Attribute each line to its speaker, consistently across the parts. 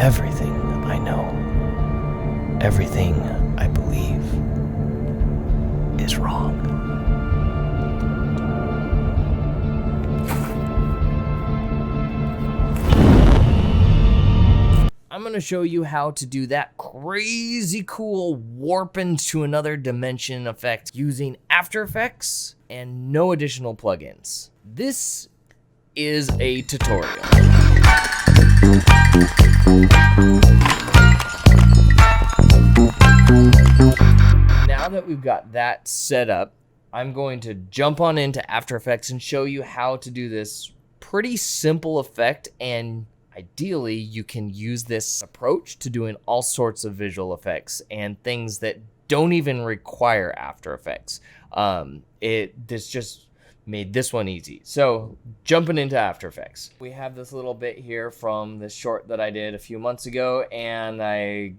Speaker 1: Everything I know, everything I believe is wrong. I'm going to show you how to do that crazy cool warp into another dimension effect using After Effects and no additional plugins. This is a tutorial. Now that we've got that set up, I'm going to jump on into After Effects and show you how to do this pretty simple effect, and ideally you can use this approach to doing all sorts of visual effects and things that don't even require After Effects. This just made this one easy. So jumping into After Effects, we have this little bit here from this short that I did a few months ago, and I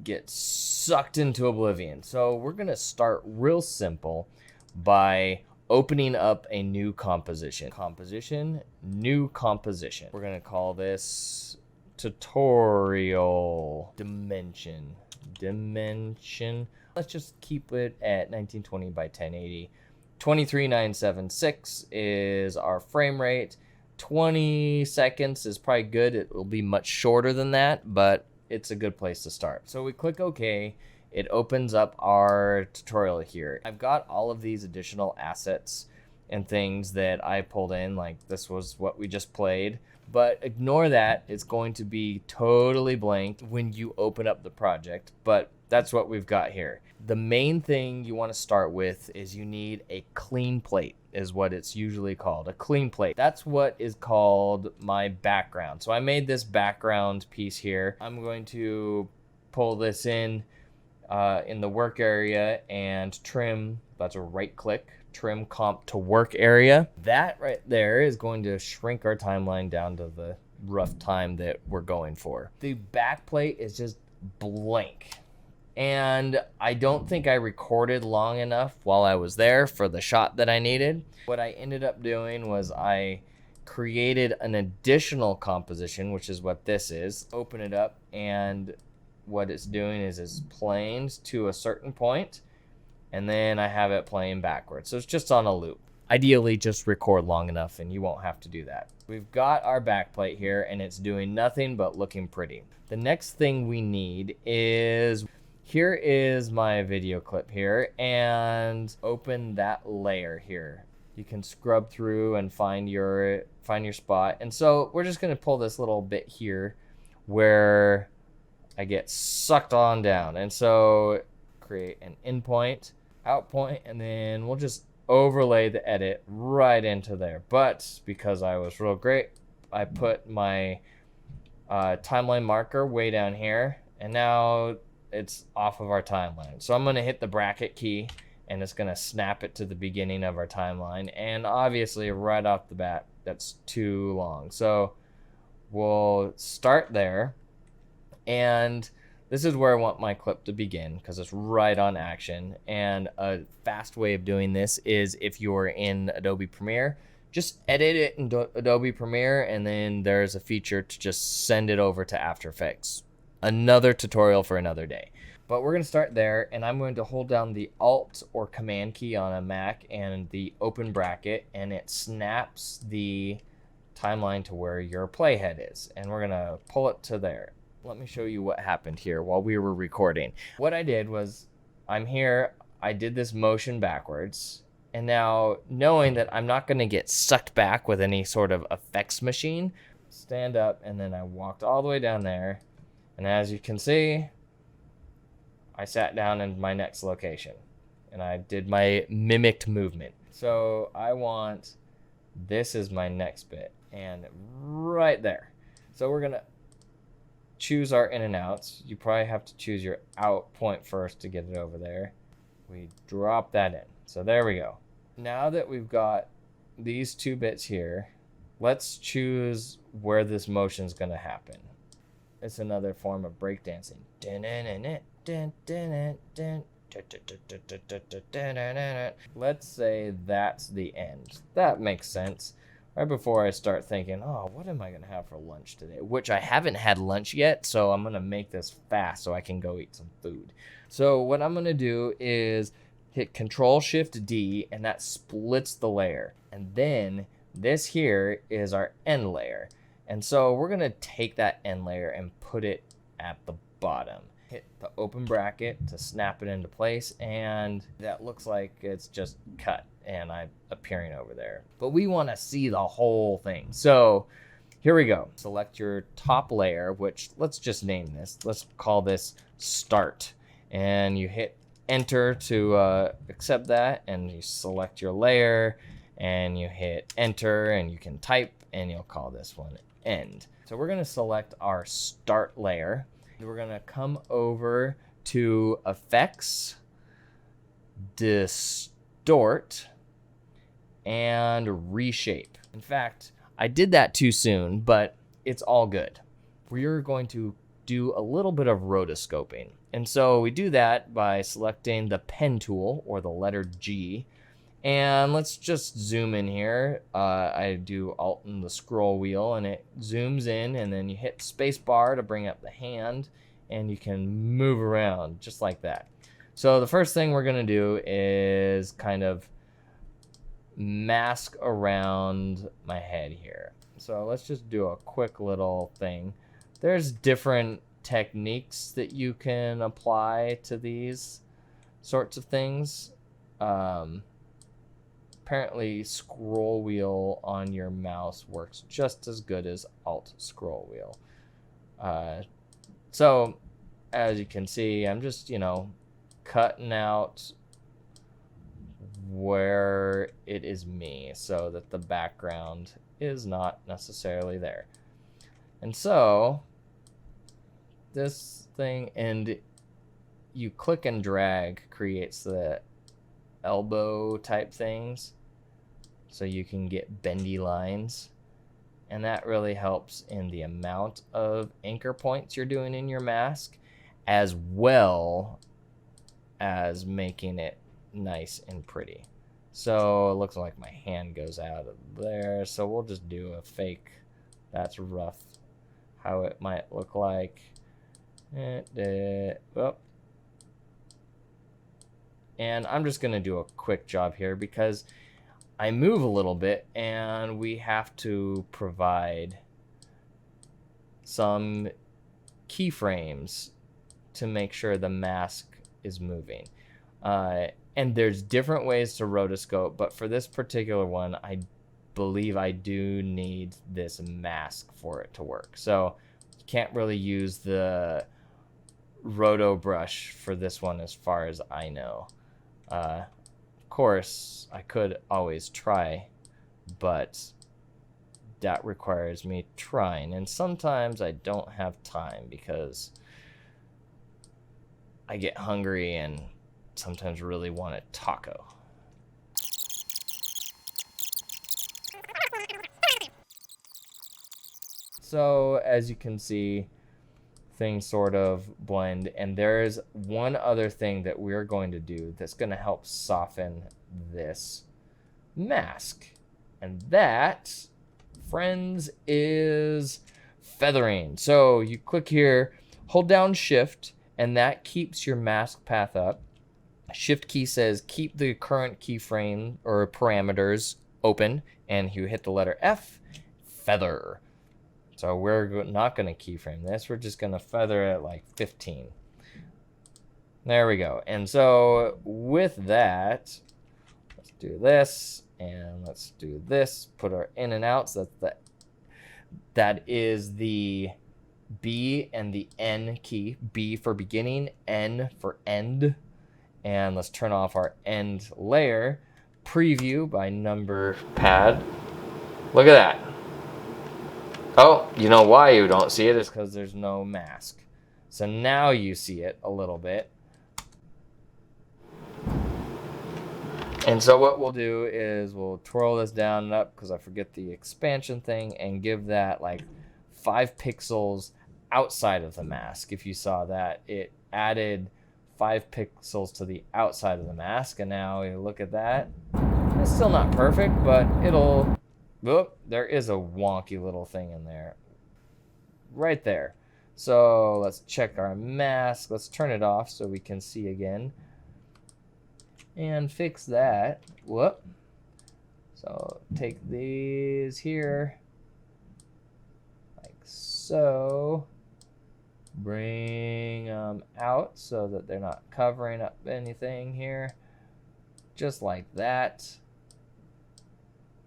Speaker 1: get sucked into oblivion. So we're gonna start real simple by opening up a new composition. New composition. We're gonna call this tutorial dimension. Let's just keep it at 1920 by 1080. 23976 is our frame rate. 20 seconds is probably good. It will be much shorter than that, but it's a good place to start. So we click OK. It opens up our tutorial here. I've got all of these additional assets and things that I pulled in, like this was what we just played, but ignore that. It's going to be totally blank when you open up the project, but that's what we've got here. The main thing you want to start with is you need a clean plate, is what it's usually called, a clean plate. That's what is called my background. So I made this background piece here. I'm going to pull this in the work area and trim. That's a right click, trim comp to work area. That right there is going to shrink our timeline down to the rough time that we're going for. The back plate is just blank. And I don't think I recorded long enough while I was there for the shot that I needed. What I ended up doing was I created an additional composition, which is what this is. Open it up, and what it's doing is it's playing to a certain point, and then I have it playing backwards. So it's just on a loop. Ideally, just record long enough and you won't have to do that. We've got our backplate here, and it's doing nothing but looking pretty. The next thing we need is, here is my video clip here, and open that layer here. You can scrub through and find your spot. And so we're just gonna pull this little bit here where I get sucked on down. And so create an in point, out point, and then we'll just overlay the edit right into there. But because I was real great, I put my timeline marker way down here, and now it's off of our timeline. So I'm gonna hit the bracket key, and it's gonna snap it to the beginning of our timeline. And obviously right off the bat, that's too long. So we'll start there. And this is where I want my clip to begin, because it's right on action. And a fast way of doing this is, if you're in Adobe Premiere, just edit it in Adobe Premiere, and then there's a feature to just send it over to After Effects. Another tutorial for another day. But we're going to start there, and I'm going to hold down the Alt or Command key on a Mac and the open bracket, and it snaps the timeline to where your playhead is. And we're going to pull it to there. Let me show you what happened here while we were recording. What I did was, I'm here, I did this motion backwards, and now knowing that I'm not going to get sucked back with any sort of effects machine, stand up, and then I walked all the way down there. And as you can see, I sat down in my next location, and I did my mimicked movement. So I want, this is my next bit, and right there. So we're gonna choose our in and outs. You probably have to choose your out point first to get it over there. We drop that in. So there we go. Now that we've got these two bits here, let's choose where this motion is gonna happen. It's another form of breakdancing. Let's say that's the end. That makes sense. right before I start thinking, oh, what am I going to have for lunch today? Which I haven't had lunch yet, so I'm going to make this fast so I can go eat some food. So what I'm going to do is hit Control-Shift-D, and that splits the layer. And then this here is our end layer. And so we're going to take that end layer and put it at the bottom. Hit the open bracket to snap it into place, and that looks like it's just cut and I'm appearing over there. But we want to see the whole thing. So here we go. Select your top layer, which let's just name this. Let's call this Start. And you hit Enter to accept that, and you select your layer and you hit Enter, and you can type, and you'll call this one End. So we're going to select our Start layer. We're going to come over to Effects, Distort, and Reshape. In fact, I did that too soon, but it's all good. We're going to do a little bit of rotoscoping. And so we do that by selecting the pen tool, or the letter G. And let's just zoom in here. I do Alt and the scroll wheel, and it zooms in, and then you hit spacebar to bring up the hand, and you can move around just like that. So the first thing we're gonna do is kind of mask around my head here. So let's just do a quick little thing. There's different techniques that you can apply to these sorts of things. Apparently scroll wheel on your mouse works just as good as Alt scroll wheel. So as you can see, I'm just, cutting out where it is me so that the background is not necessarily there. And so this thing, and you click and drag, creates the elbow type things, so you can get bendy lines, and that really helps in the amount of anchor points you're doing in your mask, as well as making it nice and pretty. So it looks like my hand goes out of there, so we'll just do a fake. That's rough how it might look like. And I'm just gonna do a quick job here because I move a little bit and we have to provide some keyframes to make sure the mask is moving. And there's different ways to rotoscope, but for this particular one, I believe I do need this mask for it to work. So you can't really use the roto brush for this one as far as I know. Of course, I could always try, but that requires me trying. And sometimes I don't have time because I get hungry and sometimes really want a taco. So as you can see, things sort of blend, and there's one other thing that we're going to do that's going to help soften this mask, and that, friends, is feathering. So you click here, hold down Shift, and that keeps your mask path up. Shift key says keep the current keyframe or parameters open, and you hit the letter F, feather. So we're not going to keyframe this. We're just going to feather it like 15. There we go. And so with that, let's do this and let's do this. Put our in and outs. That is the B and the N key. B for beginning, N for end. And let's turn off our end layer. Preview by number pad. Look at that. Oh, you know why you don't see it is because there's no mask. So now you see it a little bit. And so what we'll do is we'll twirl this down and up because I forget the expansion thing, and give that like 5 pixels outside of the mask. If you saw that, it added 5 pixels to the outside of the mask, and now you look at that. It's still not perfect, but it'll Whoop, there is a wonky little thing in there. Right there. So let's check our mask. Let's turn it off so we can see again. And fix that. Whoop. So take these here. Like so. Bring them out so that they're not covering up anything here. Just like that.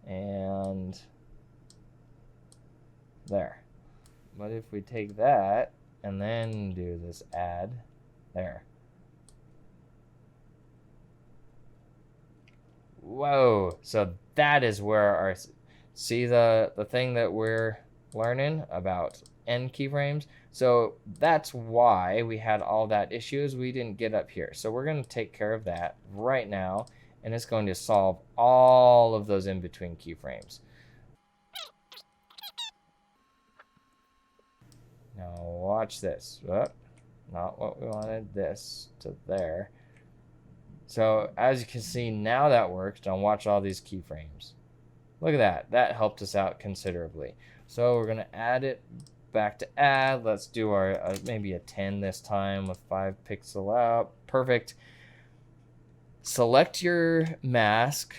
Speaker 1: And there. What if we take that and then do this add? There. Whoa. So that is where our, see the thing that we're learning about end keyframes? So that's why we had all that issues. We didn't get up here. So we're going to take care of that right now. And it's going to solve all of those in-between keyframes. Now watch this. Oh, not what we wanted. This to there. So as you can see, now that works. Now watch all these keyframes. Look at that. That helped us out considerably. So we're going to add it back to add. Let's do our maybe a 10 this time with 5 pixel out. Perfect. Select your mask,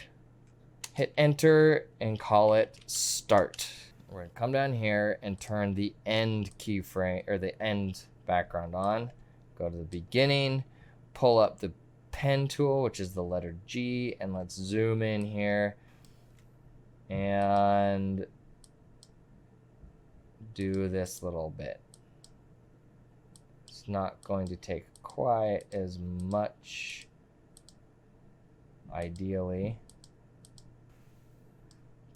Speaker 1: hit enter, and call it start. We're going to come down here and turn the end keyframe or the end background on. Go to the beginning, pull up the pen tool, which is the letter G, and let's zoom in here and do this little bit. It's not going to take quite as much, ideally.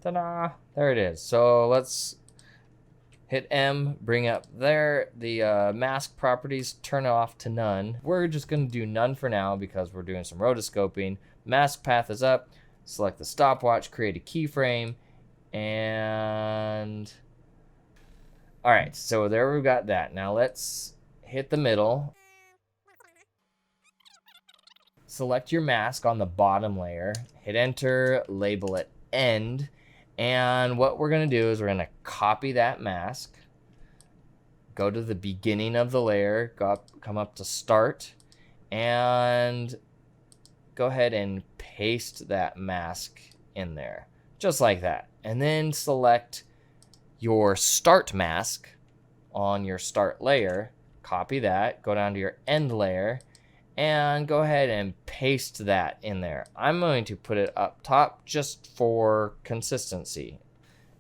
Speaker 1: Ta-da! There it is. So let's hit M, bring up there the mask properties, turn it off to none. We're just going to do none for now because we're doing some rotoscoping. Mask path is up. Select the stopwatch, create a keyframe, and all right, so there we've got that. Now let's hit the middle. Select your mask on the bottom layer, hit enter, label it end, and what we're going to do is we're going to copy that mask, go to the beginning of the layer, come up to start, and go ahead and paste that mask in there, just like that. And then select your start mask on your start layer, copy that, go down to your end layer, and go ahead and paste that in there. I'm going to put it up top just for consistency,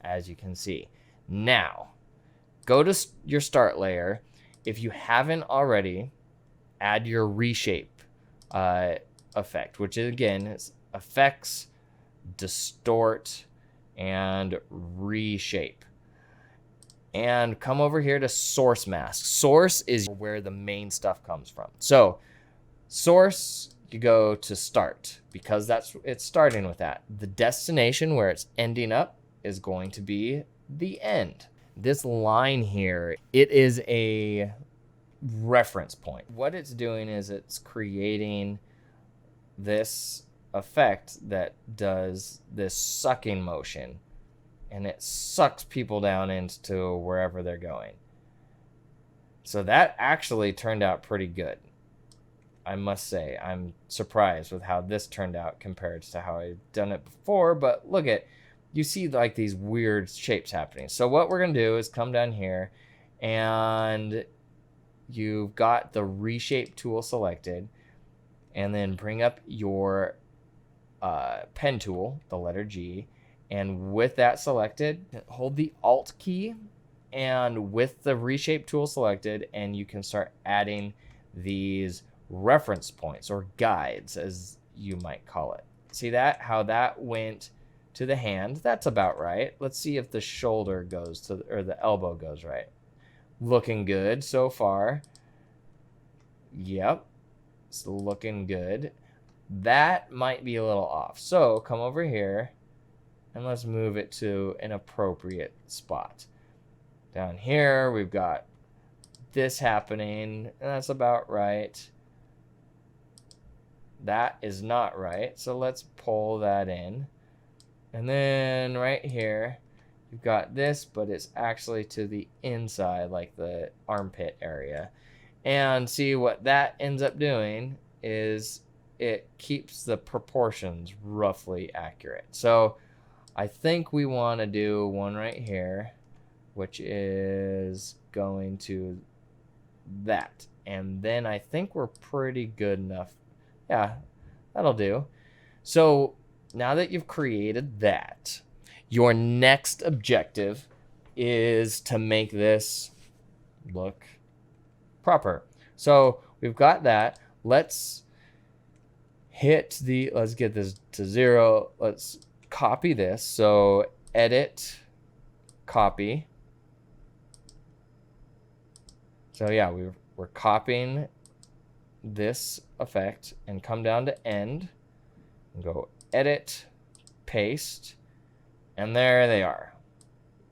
Speaker 1: as you can see. Now, go to your start layer. If you haven't already, add your reshape effect, which is, again, is effects, distort, and reshape. And come over here to source mask. Source is where the main stuff comes from. So source, you go to start because it's starting with that. The destination where it's ending up is going to be the end. This line here, it is a reference point. What it's doing is it's creating this effect that does this sucking motion, and it sucks people down into wherever they're going. So that actually turned out pretty good. I must say, I'm surprised with how this turned out compared to how I've done it before, but look at, you see like these weird shapes happening. So what we're gonna do is come down here and you've got the reshape tool selected, and then bring up your pen tool, the letter G, and with that selected, hold the Alt key, and with the reshape tool selected, and you can start adding these reference points or guides, as you might call it. See that, how that went to the hand? That's about right. Let's see if the shoulder goes to, or the elbow goes right. Looking good so far. Yep, it's looking good. That might be a little off. So come over here and let's move it to an appropriate spot. Down here, we've got this happening, and that's about right. That is not right, so let's pull that in. And then right here, you've got this, but it's actually to the inside, like the armpit area. And see what that ends up doing is it keeps the proportions roughly accurate. So I think we want to do one right here, which is going to that. And then I think we're pretty good enough. Yeah, that'll do. So now that you've created that, your next objective is to make this look proper. So we've got that. Let's get this to 0. Let's copy this. So edit, copy. So yeah, we're copying this effect and come down to end and go edit, paste, and there they are.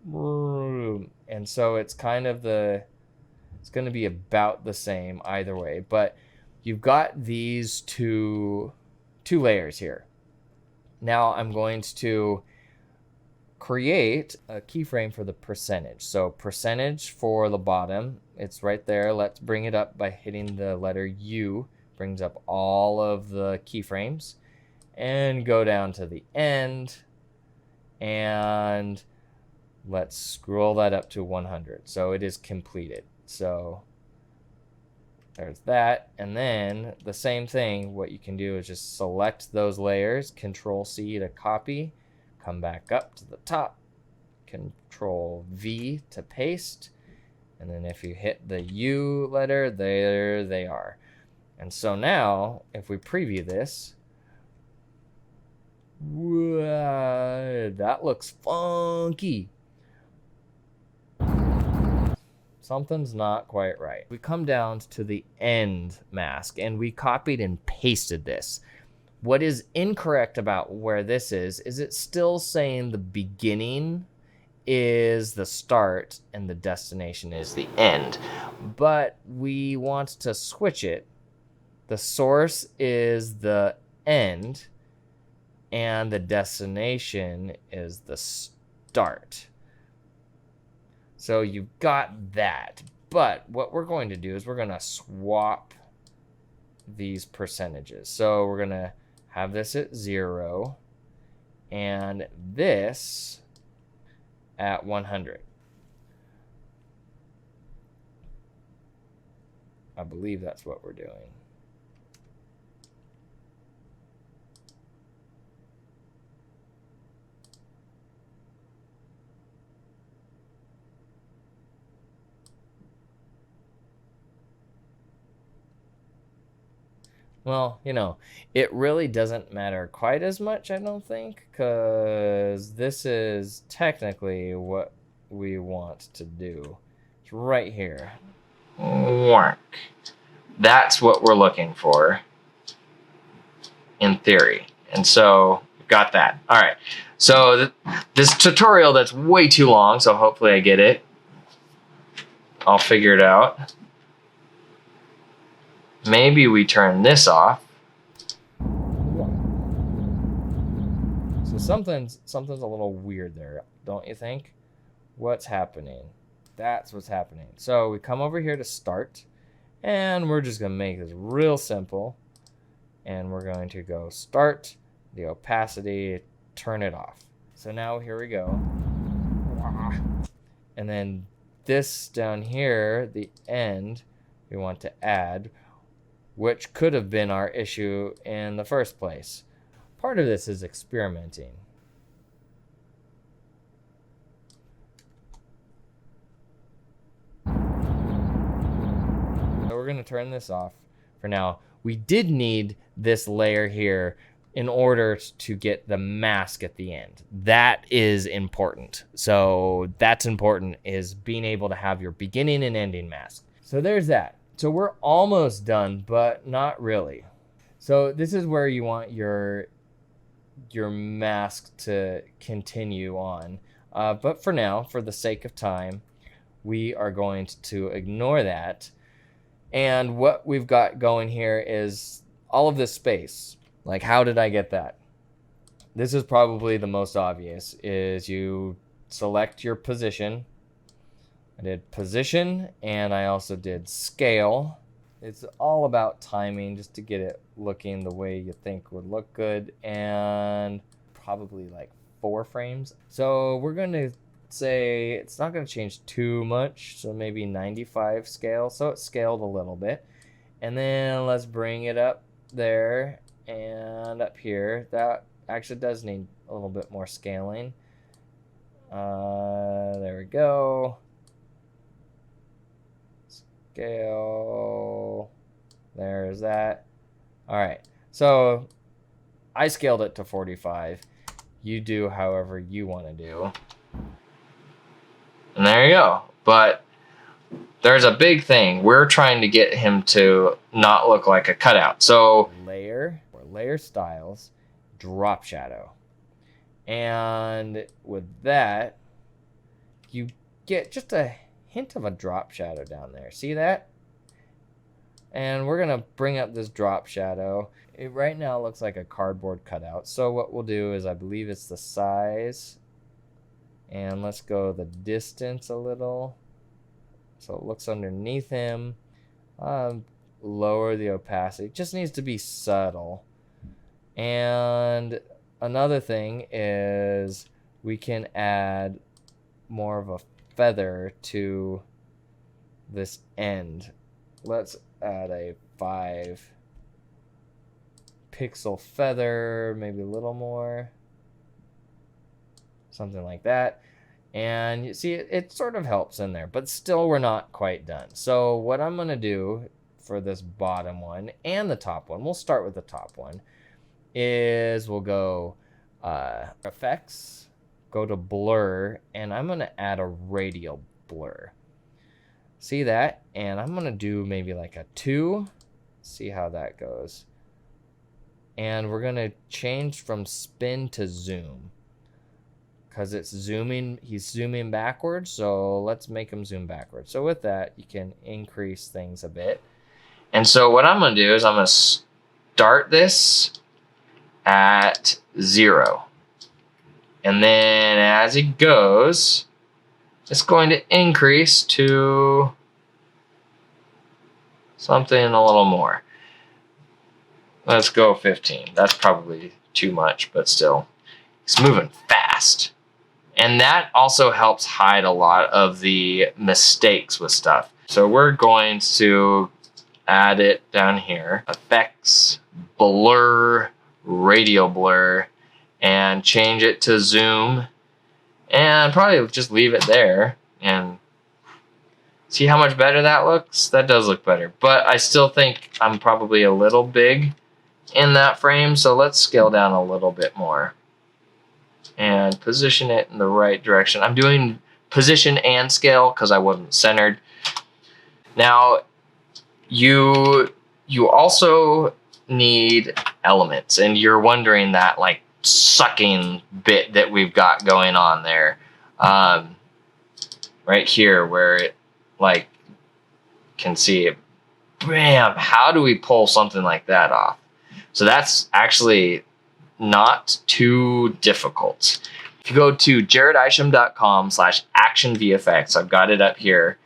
Speaker 1: And so it's kind of it's going to be about the same either way, but you've got these two layers here. Now I'm going to create a keyframe for the percentage. So percentage for the bottom, it's right there. Let's bring it up by hitting the letter U. Brings up all of the keyframes. And go down to the end. And let's scroll that up to 100. So it is completed. So there's that. And then the same thing, what you can do is just select those layers, Control C to copy, come back up to the top, Control V to paste, and then if you hit the U letter, there they are. And so now, if we preview this, that looks funky. Something's not quite right. We come down to the end mask and we copied and pasted this. What is incorrect about where this is it's still saying the beginning is the start and the destination is the end. But we want to switch it. The source is the end and the destination is the start. So you've got that. But what we're going to do is we're going to swap these percentages. So we're going to have this at 0 and this at 100. I believe that's what we're doing. Well, you know, it really doesn't matter quite as much, I don't think, because this is technically what we want to do. It's right here. Work. That's what we're looking for in theory. And so, got that. All right. So this tutorial that's way too long, so hopefully I get it. I'll figure it out. Maybe we turn this off. So something's a little weird there, don't you think? What's happening? That's what's happening. So we come over here to start, and we're just gonna make this real simple. And we're going to go start, the opacity, turn it off. So now here we go. And then this down here, the end, we want to add, which could have been our issue in the first place. Part of this is experimenting. So we're going to turn this off for now. We did need this layer here in order to get the mask at the end. That is important. So that's important, is being able to have your beginning and ending mask. So there's that. So we're almost done, but not really. So this is where you want your mask to continue on. But for now, for the sake of time, we are going to ignore that. And what we've got going here is all of this space. Like, how did I get that? This is probably the most obvious, is you select your position. I did position and I also did scale. It's all about timing, just to get it looking the way you think would look good, and probably like 4 frames. So we're going to say it's not going to change too much, so maybe 95 scale. So it's scaled a little bit. And then let's bring it up there and up here. That actually does need a little bit more scaling. There we go. Scale. There's that. All right. So I scaled it to 45. You do however you want to do. And there you go. But there's a big thing. We're trying to get him to not look like a cutout. So layer or layer styles, drop shadow. And with that, you get just a hint of a drop shadow down there. See that? And we're going to bring up this drop shadow. It right now looks like a cardboard cutout. So what we'll do is, I believe it's the size. And let's go the distance a little. So it looks underneath him. Lower the opacity. It just needs to be subtle. And another thing is we can add more of a feather to this end. Let's add a 5 pixel feather, maybe a little more. Something like that. And you see, it sort of helps in there, but still we're not quite done. So what I'm going to do for this bottom one and the top one, we'll start with the top one, is we'll go effects, go to blur, and I'm going to add a radial blur. See that? And I'm going to do maybe like a 2. See how that goes. And we're going to change from spin to zoom, because it's zooming, he's zooming backwards, so let's make him zoom backwards. So with that, you can increase things a bit. And so what I'm going to do is I'm going to start this at 0. And then as it goes, it's going to increase to something a little more. Let's go 15. That's probably too much, but still, it's moving fast. And that also helps hide a lot of the mistakes with stuff. So we're going to add it down here. Effects, blur, radial blur, and change it to zoom. And probably just leave it there. And see how much better that looks? That does look better. But I still think I'm probably a little big in that frame. So let's scale down a little bit more and position it in the right direction. I'm doing position and scale because I wasn't centered. Now, you also need elements, and you're wondering that like sucking bit that we've got going on there, right here where it like can see it. Bam! How do we pull something like that off? So that's actually not too difficult. If you go to jaredisham.com/actionvfx, I've got it up here,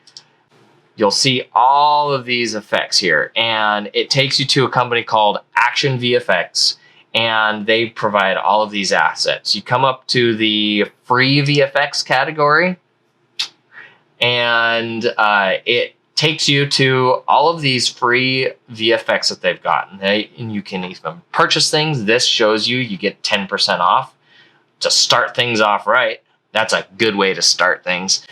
Speaker 1: you'll see all of these effects here, and it takes you to a company called Action VFX, and they provide all of these assets. You come up to the free VFX category, and it takes you to all of these free VFX that they've gotten. And you can even purchase things. This shows you get 10% off to start things off right. That's a good way to start things.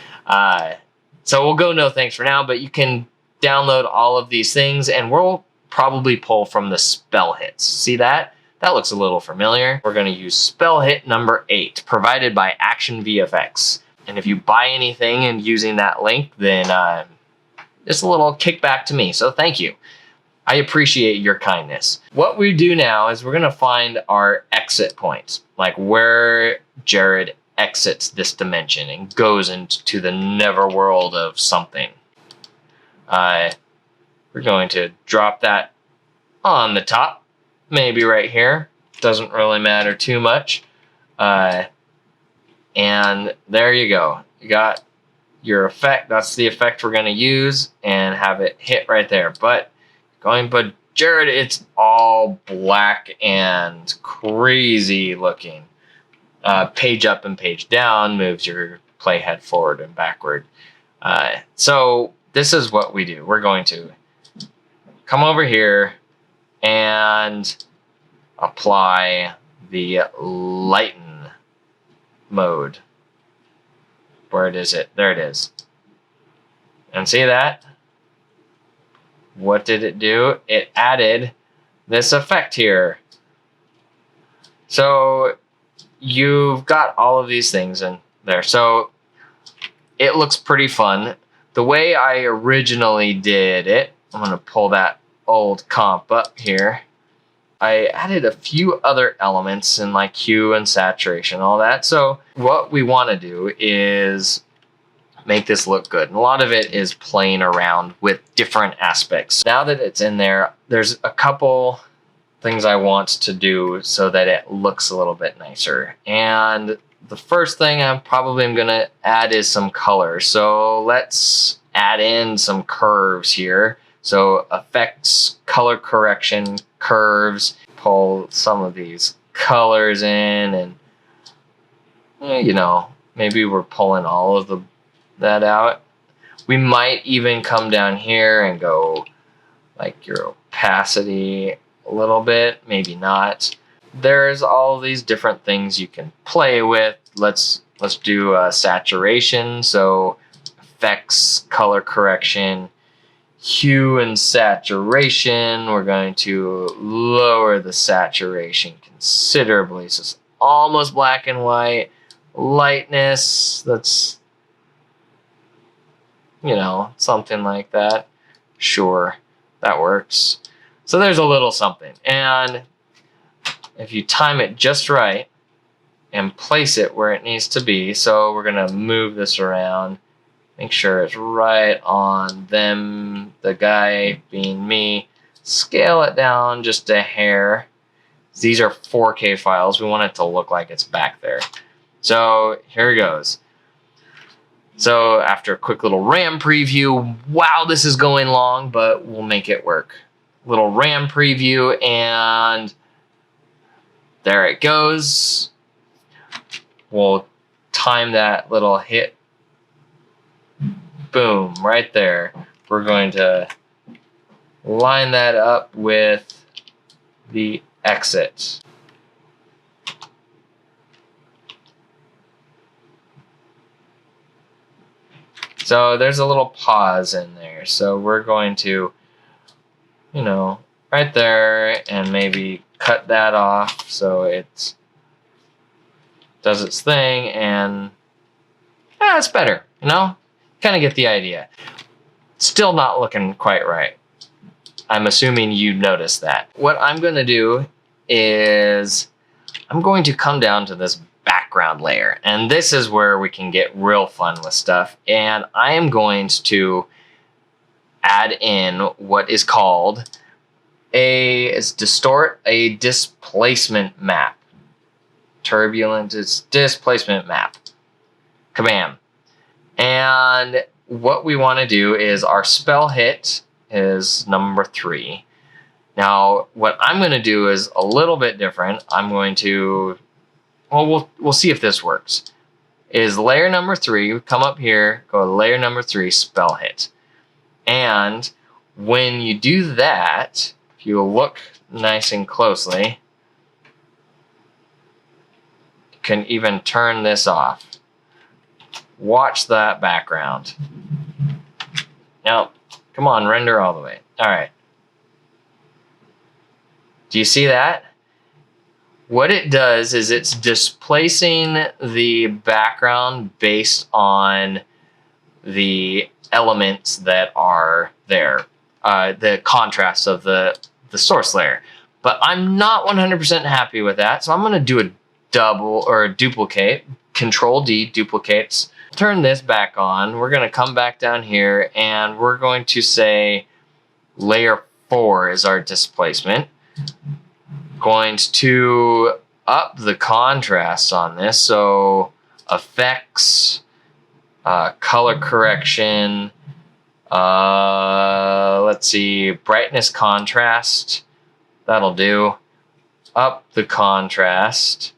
Speaker 1: So we'll go no thanks for now, but you can download all of these things, and we'll probably pull from the spell hits. See that? That looks a little familiar. We're going to use spell hit number 8, provided by Action VFX. And if you buy anything and using that link, then it's a little kickback to me, so thank you. I appreciate your kindness. What we do now is we're gonna find our exit points, like where Jared exits this dimension and goes into the netherworld of something. We're going to drop that on the top, maybe right here. Doesn't really matter too much. And there you go. You got your effect. That's the effect we're going to use and have it hit right there. But Jared, it's all black and crazy looking. Page up and page down moves your playhead forward and backward. So this is what we do. We're going to come over here and apply the lighten mode. Where is it? There it is. And see that? What did it do? It added this effect here. So you've got all of these things in there. So it looks pretty fun. The way I originally did it, I'm going to pull that old comp up here. I added a few other elements in like hue and saturation, all that. So what we want to do is make this look good. And a lot of it is playing around with different aspects. Now that it's in there, there's a couple things I want to do so that it looks a little bit nicer. And the first thing I'm going to add is some color. So let's add in some curves here. So effects, color correction, curves, pull some of these colors in, and you know, maybe we're pulling all of that out. We might even come down here and go like your opacity a little bit, maybe not. There's all these different things you can play with. Let's do saturation. So effects, color correction, hue and saturation. We're going to lower the saturation considerably, so it's almost black and white. Lightness, that's, you know, something like that. Sure, that works. So there's a little something. And if you time it just right and place it where it needs to be, so we're going to move this around, make sure it's right on them, the guy being me. Scale it down just a hair. These are 4K files. We want it to look like it's back there. So here it goes. So after a quick little RAM preview, wow, this is going long, but we'll make it work. Little RAM preview, and there it goes. We'll time that little hit. Boom, right there. We're going to line that up with the exit. So there's a little pause in there. So we're going to, you know, right there, and maybe cut that off so it does its thing, and it's better, you know? Kind of get the idea. Still not looking quite right. I'm assuming you noticed that. What I'm going to do is I'm going to come down to this background layer, and this is where we can get real fun with stuff. And I am going to add in what is called a displacement map. Turbulent displacement map. Kabam. And what we want to do is our spell hit is number 3. Now, what I'm going to do is a little bit different. I'm going to, well, we'll see if this works. Is layer number 3, come up here, go to layer number 3, spell hit. And when you do that, if you look nice and closely, you can even turn this off. Watch that background. Now, come on, render all the way. All right. Do you see that? What it does is it's displacing the background based on the elements that are there, the contrast of the source layer. But I'm not 100% happy with that, so I'm going to do a double or a duplicate. Control D duplicates. Turn this back on. We're going to come back down here, and we're going to say layer 4 is our displacement. Going to up the contrast on this. So effects, color correction, let's see, brightness contrast, that'll do. Up the contrast,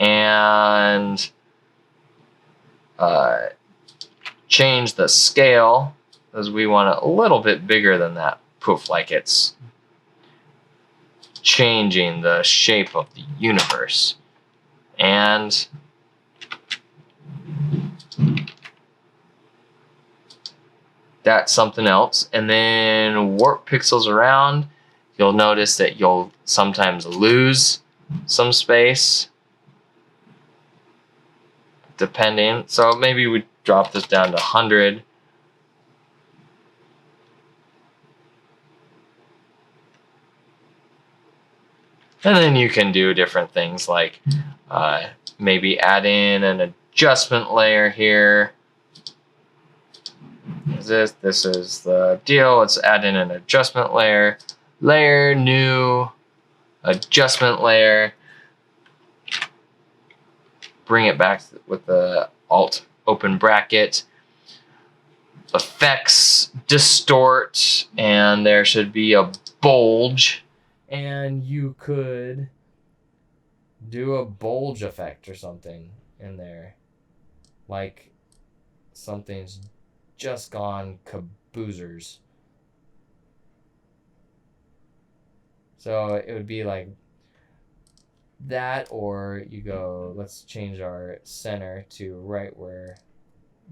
Speaker 1: and change the scale, because we want it a little bit bigger than that. Poof, like it's changing the shape of the universe. And that's something else. And then warp pixels around. You'll notice that you'll sometimes lose some space, depending. So maybe we drop this down to 100. And then you can do different things like maybe add in an adjustment layer here. This is the deal. Let's add in an adjustment layer. Layer, new, adjustment layer. Bring it back with the Alt open bracket. Effects, distort, and there should be a bulge. And you could do a bulge effect or something in there. Like something's just gone kaboozers. So it would be like that, or you go, let's change our center to right where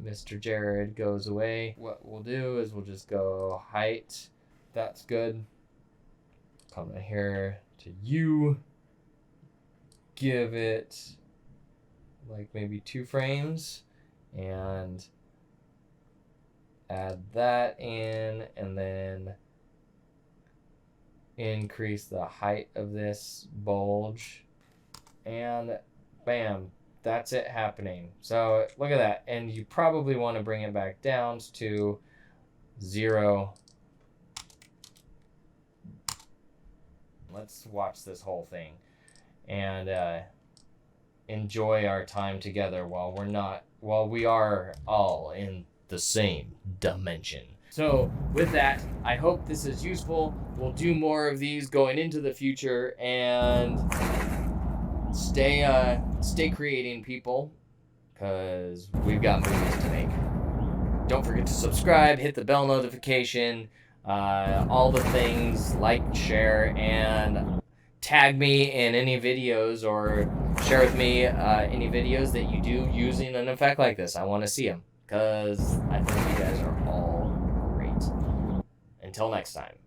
Speaker 1: Mr. Jared goes away. What we'll do is we'll just go height. That's good. Come in here to you. Give it like maybe 2 frames and add that in, and then increase the height of this bulge, and bam, that's it happening. So look at that, and you probably want to bring it back down to 0. Let's watch this whole thing and enjoy our time together while we are all in the same dimension. So with that, I hope this is useful. We'll do more of these going into the future, and stay creating, people, because we've got movies to make. Don't forget to subscribe, hit the bell notification, all the things, like, share, and tag me in any videos, or share with me any videos that you do using an effect like this. I want to see them, because I think you guys are all great. Until next time.